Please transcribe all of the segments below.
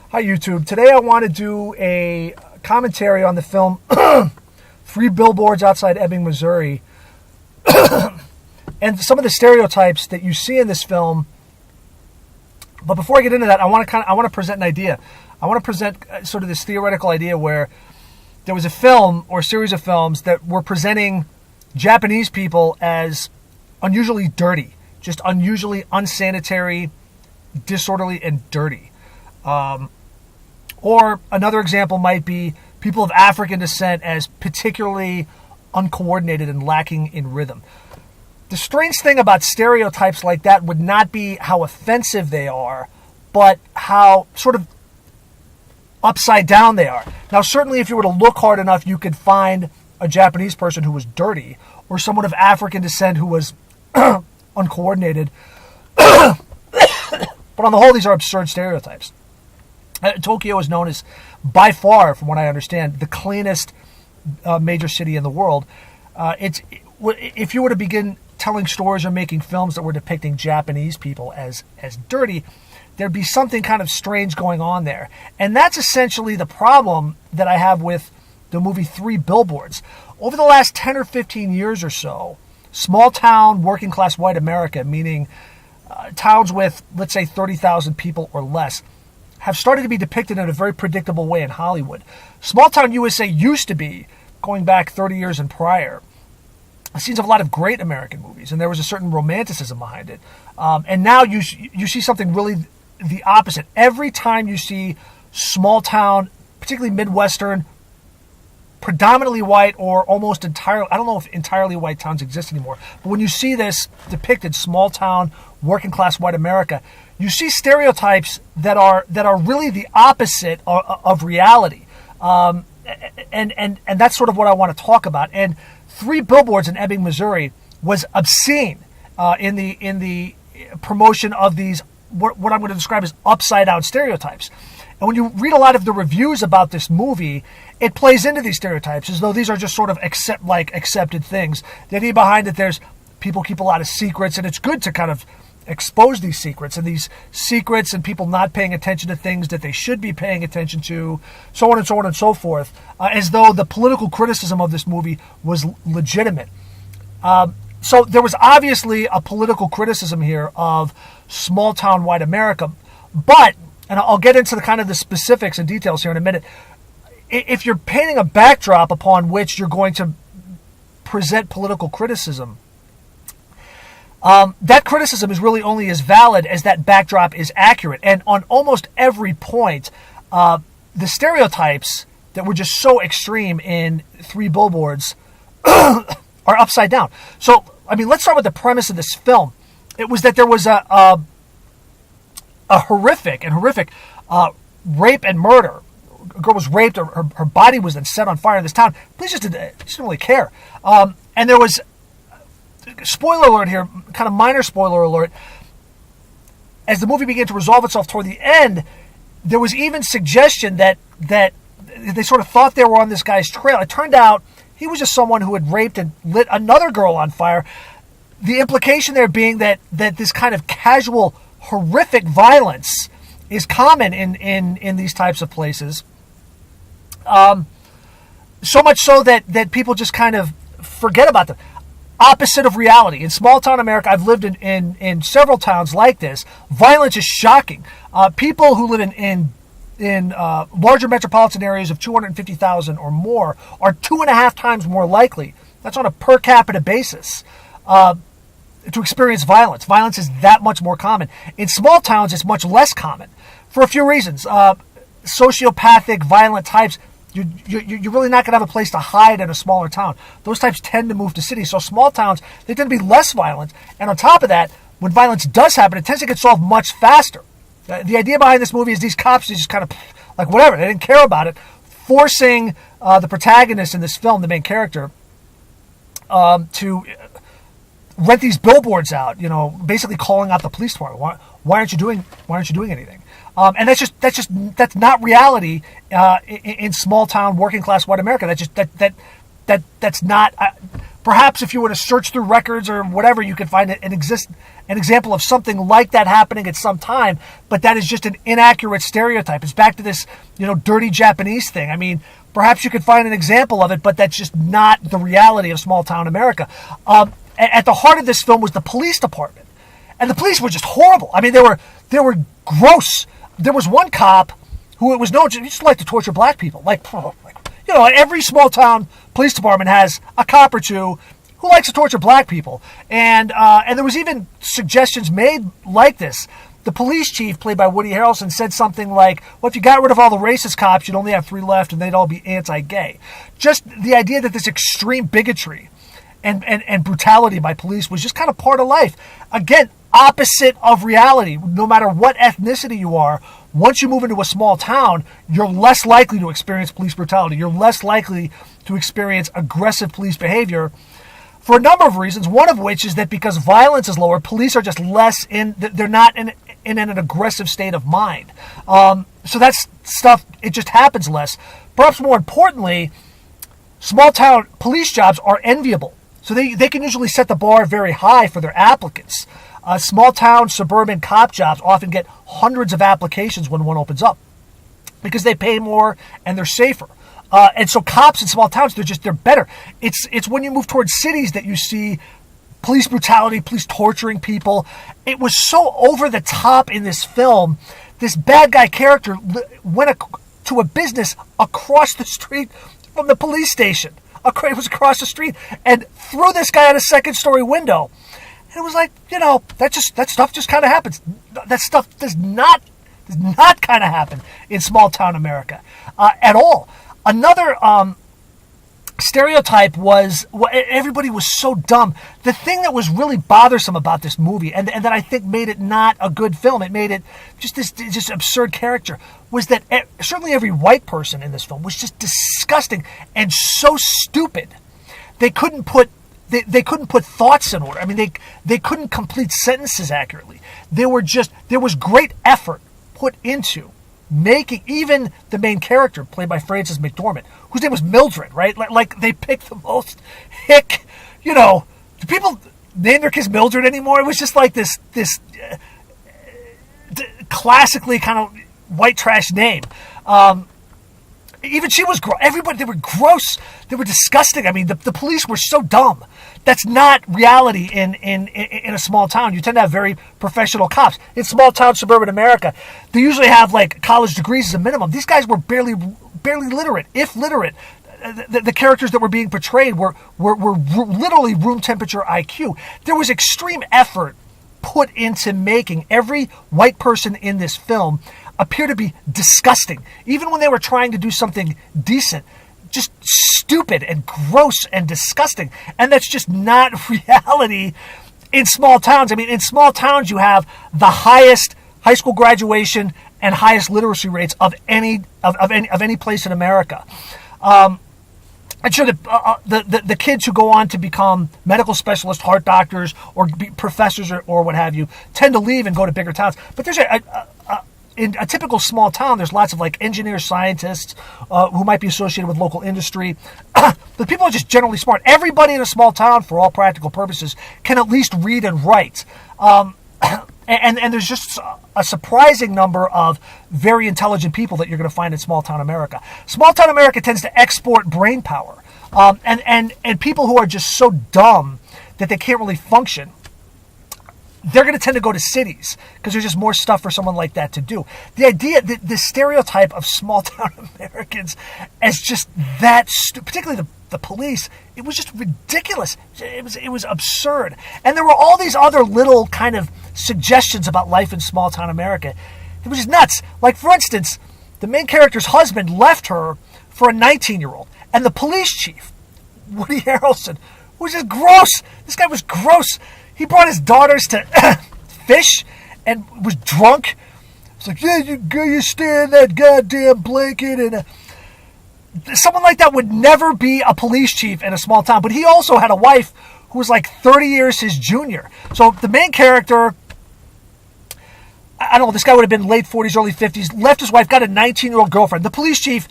Hi, YouTube. Today I want to do a commentary on the film Three Billboards Outside Ebbing, Missouri, and some of the stereotypes that you see in this film. But before I get into that, I want to present an idea. I want to present sort of this theoretical idea where there was a film or a series of films that were presenting Japanese people as unusually dirty, just unusually unsanitary, disorderly, and dirty. Or another example might be people of African descent as particularly uncoordinated and lacking in rhythm. The strange thing about stereotypes like that would not be how offensive they are, but how sort of upside down they are. Now, certainly if you were to look hard enough, you could find a Japanese person who was dirty or someone of African descent who was uncoordinated. But on the whole, these are absurd stereotypes. Tokyo is known as, by far, from what I understand, the cleanest major city in the world. If you were to begin telling stories or making films that were depicting Japanese people as dirty, there'd be something kind of strange going on there. And that's essentially the problem that I have with the movie Three Billboards. Over the last 10 or 15 years or so, small town, working class white America, meaning towns with, let's say, 30,000 people or less, have started to be depicted in a very predictable way in Hollywood. Small town USA used to be, going back 30 years and prior, scenes of a lot of great American movies, and there was a certain romanticism behind it. And now you see something really the opposite. Every time you see small town, particularly Midwestern, predominantly white or almost entirely, I don't know if entirely white towns exist anymore, but when you see this depicted, small town, working class white America, you see stereotypes that are really the opposite of reality. And that's sort of what I want to talk about. And Three Billboards in Ebbing, Missouri was obscene in the promotion of these, what I'm going to describe as upside down stereotypes. And when you read a lot of the reviews about this movie, it plays into these stereotypes as though these are just sort of accepted things. The idea behind it, there's people keep a lot of secrets, and it's good to kind of expose these secrets and people not paying attention to things that they should be paying attention to, so on and so on and so forth, as though the political criticism of this movie was legitimate. So there was obviously a political criticism here of small town white America, but, and I'll get into the kind of the specifics and details here in a minute, if you're painting a backdrop upon which you're going to present political criticism, that criticism is really only as valid as that backdrop is accurate. And on almost every point, the stereotypes that were just so extreme in Three Billboards are upside down. So, I mean, let's start with the premise of this film. It was that there was a horrific rape and murder. A girl was raped, or her body was then set on fire in this town. Police just didn't really care. And there was, spoiler alert here, kind of minor spoiler alert, as the movie began to resolve itself toward the end, there was even suggestion that they sort of thought they were on this guy's trail. It turned out he was just someone who had raped and lit another girl on fire. The implication there being that this kind of casual, horrific violence is common in these types of places. So much so that people just kind of forget about them. Opposite of reality. In small town America, I've lived in several towns like this. Violence is shocking. People who live in larger metropolitan areas of 250,000 or more are 2.5 times more likely, that's on a per capita basis, to experience violence. Violence is that much more common. In small towns, it's much less common for a few reasons. Sociopathic, violent types, you're really not going to have a place to hide in a smaller town. Those types tend to move to cities. So small towns, they tend to be less violent. And on top of that, when violence does happen, it tends to get solved much faster. The idea behind this movie is these cops just kind of, like, whatever, they didn't care about it, forcing the protagonist in this film, the main character, to rent these billboards out, basically calling out the police department. Why aren't you doing anything? And that's not reality in small town working class white America. That's not Perhaps if you were to search through records or whatever, you could find an example of something like that happening at some time, but that is just an inaccurate stereotype. It's back to this, dirty Japanese thing. I mean, perhaps you could find an example of it, but that's just not the reality of small town America. At the heart of this film was the police department, and the police were just horrible. I mean, they were gross. There was one cop who it was known he just liked to torture black people. Every small town police department has a cop or two who likes to torture black people, and there was even suggestions made like this. The police chief, played by Woody Harrelson, said something like, well, if you got rid of all the racist cops, you'd only have 3 left, and they'd all be anti-gay. Just the idea that this extreme bigotry and brutality by police was just kind of part of life. Again, opposite of reality. No matter what ethnicity you are, once you move into a small town, you're less likely to experience police brutality. You're less likely to experience aggressive police behavior for a number of reasons, one of which is that because violence is lower, police are just they're not in an aggressive state of mind. So that's stuff, it just happens less. Perhaps more importantly, small town police jobs are enviable. So they can usually set the bar very high for their applicants. Small town suburban cop jobs often get hundreds of applications when one opens up because they pay more and they're safer. And so cops in small towns, they're better. It's when you move towards cities that you see police brutality, police torturing people. It was so over the top in this film. This bad guy character went to a business across the street from the police station. It was across the street, and threw this guy out a second-story window. And it was like, that stuff just kind of happens. That stuff does not kind of happen in small-town America at all. Another stereotype was everybody was so dumb. The thing that was really bothersome about this movie, and that I think made it not a good film, it made it just this absurd character, was that certainly every white person in this film was just disgusting and so stupid. They couldn't put thoughts in order. I mean, they couldn't complete sentences accurately. There was great effort put into making even the main character, played by Frances McDormand, whose name was Mildred, right? Like they picked the most hick, do people name their kids Mildred anymore? It was just like this classically kind of white trash name. Even she was gross. Everybody, they were gross. They were disgusting. I mean, the police were so dumb. That's not reality in a small town. You tend to have very professional cops. In small town suburban America, they usually have like college degrees as a minimum. These guys were barely literate, if literate. The characters that were being portrayed were literally room temperature IQ. There was extreme effort put into making every white person in this film appear to be disgusting, even when they were trying to do something decent. Just stupid and gross and disgusting. And that's just not reality in small towns. I mean, in small towns, you have the highest high school graduation and highest literacy rates of any place in America. I'm sure that the kids who go on to become medical specialists, heart doctors, or be professors or what have you, tend to leave and go to bigger towns. But there's in a typical small town, there's lots of like engineers, scientists who might be associated with local industry. The people are just generally smart. Everybody in a small town, for all practical purposes, can at least read and write. And there's just a surprising number of very intelligent people that you're going to find in small town America. Small town America tends to export brain power. And people who are just so dumb that they can't really function, they're going to tend to go to cities because there's just more stuff for someone like that to do. The idea, the stereotype of small town Americans as just that, particularly the police, it was just ridiculous. It was absurd. And there were all these other little kind of suggestions about life in small town America. It was just nuts. Like, for instance, the main character's husband left her for a 19-year-old. And the police chief, Woody Harrelson, was just gross. This guy was gross. He brought his daughters to fish and was drunk. It's like, yeah, you stay in that goddamn blanket. And someone like that would never be a police chief in a small town. But he also had a wife who was like 30 years his junior. So the main character, I don't know, this guy would have been late 40s, early 50s, left his wife, got a 19-year-old girlfriend. The police chief,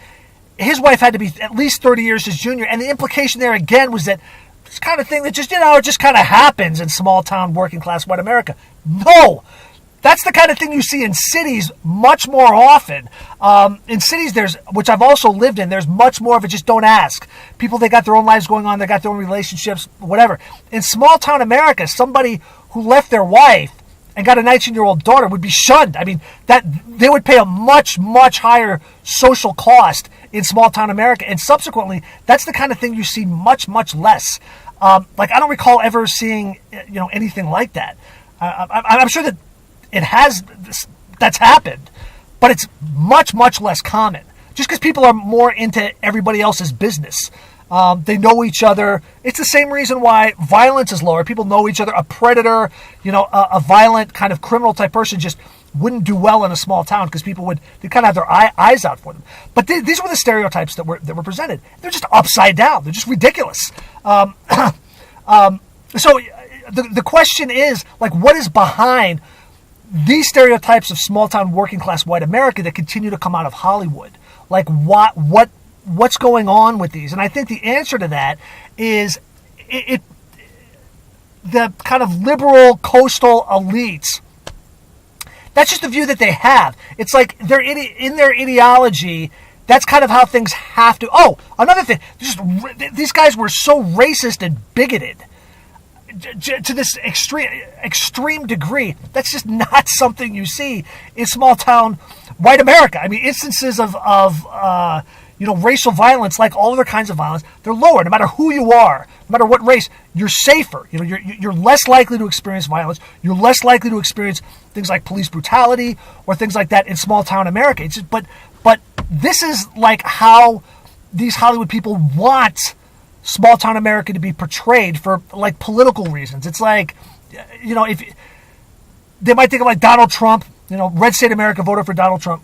his wife had to be at least 30 years his junior. And the implication there, again, was that It's the kind of thing that just, it just kind of happens in small town working class white America. No! That's the kind of thing you see in cities much more often. In cities, which I've also lived in, there's much more of it, just don't ask. People, they got their own lives going on, they got their own relationships, whatever. In small town America, somebody who left their wife and got a 19-year-old daughter would be shunned. I mean, that they would pay a much, much higher social cost in small town America. And subsequently, that's the kind of thing you see much, much less. I don't recall ever seeing, anything like that. I'm sure that that's happened, but it's much, much less common. Just because people are more into everybody else's business. They know each other. It's the same reason why violence is lower. People know each other. A predator, a violent kind of criminal type person just wouldn't do well in a small town because people they kind of have their eyes out for them. But these were the stereotypes that were presented. They're just upside down. They're just ridiculous. So the question is, what is behind these stereotypes of small town working class white America that continue to come out of Hollywood? What's going on with these? And I think the answer to that is the kind of liberal coastal elites. That's just the view that they have. It's like they're in their ideology. That's kind of how things have to. Oh, another thing. These guys were so racist and bigoted to this extreme degree. That's just not something you see in small town white America. I mean, instances of racial violence, like all other kinds of violence, they're lower. No matter who you are, no matter what race, you're safer. You're less likely to experience violence. You're less likely to experience things like police brutality or things like that in small town America. It's just, but this is like how these Hollywood people want small town America to be portrayed for like political reasons. It's like, if they might think of like Donald Trump, red state America voted for Donald Trump.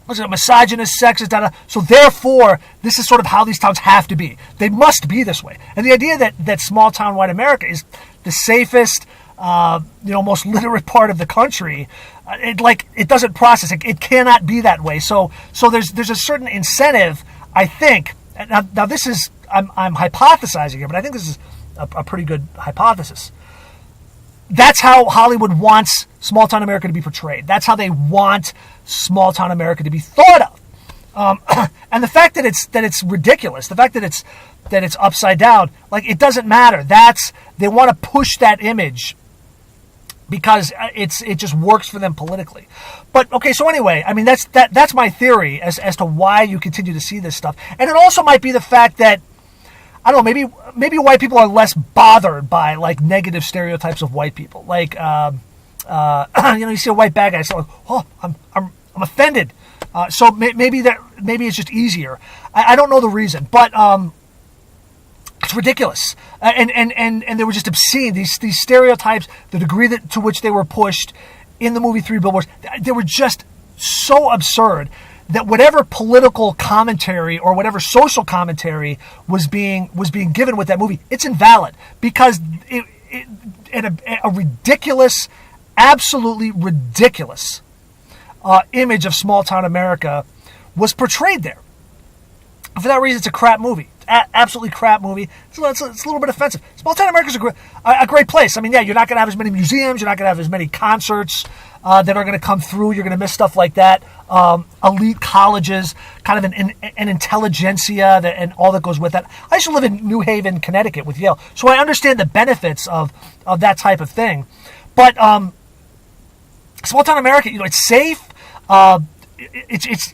Was it misogynist, sexist, so therefore, this is sort of how these towns have to be. They must be this way. And the idea that small town white America is the safest, most literate part of the country, it doesn't process. It cannot be that way. So there's a certain incentive, I think. Now this is, I'm hypothesizing here, but I think this is a pretty good hypothesis. That's how Hollywood wants small town America to be portrayed. That's how they want small town America to be thought of. And the fact that it's ridiculous, the fact that it's upside down, it doesn't matter. They want to push that image because it just works for them politically. But okay, so anyway, I mean that's my theory as to why you continue to see this stuff. And it also might be the fact that, I don't know, maybe white people are less bothered by negative stereotypes of white people. You see a white bad guy, so I'm offended. So maybe it's just easier. I don't know the reason, but it's ridiculous. And they were just obscene. These stereotypes, the degree to which they were pushed in the movie Three Billboards, they were just so absurd that whatever political commentary or whatever social commentary was being given with that movie, it's invalid because a ridiculous, absolutely ridiculous image of small town America was portrayed there. And for that reason, it's a crap movie. Absolutely crap movie. It's a little bit offensive. Small town America is a great place. I mean, yeah, you're not going to have as many museums. You're not going to have as many concerts that are going to come through. You're going to miss stuff like that. Elite colleges, kind of an intelligentsia and all that goes with that. I used to live in New Haven, Connecticut with Yale, so I understand the benefits of that type of thing. But small town America, it's safe. It's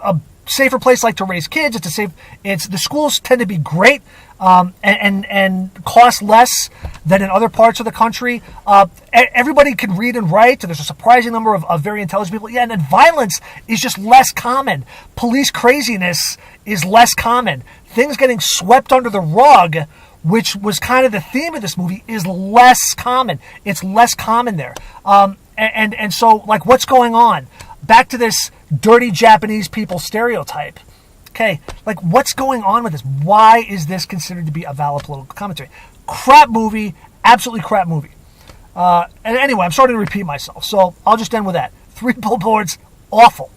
a safer place to raise kids. The schools tend to be great and cost less than in other parts of the country. Everybody can read and write. There's a surprising number of very intelligent people. Yeah, and then violence is just less common. Police craziness is less common. Things getting swept under the rug, which was kind of the theme of this movie, is less common. It's less common there. And so, what's going on? Back to this dirty Japanese people stereotype. Okay, what's going on with this? Why is this considered to be a valid political commentary? Crap movie, absolutely crap movie. And anyway, I'm starting to repeat myself, so I'll just end with that. Three Billboards, awful.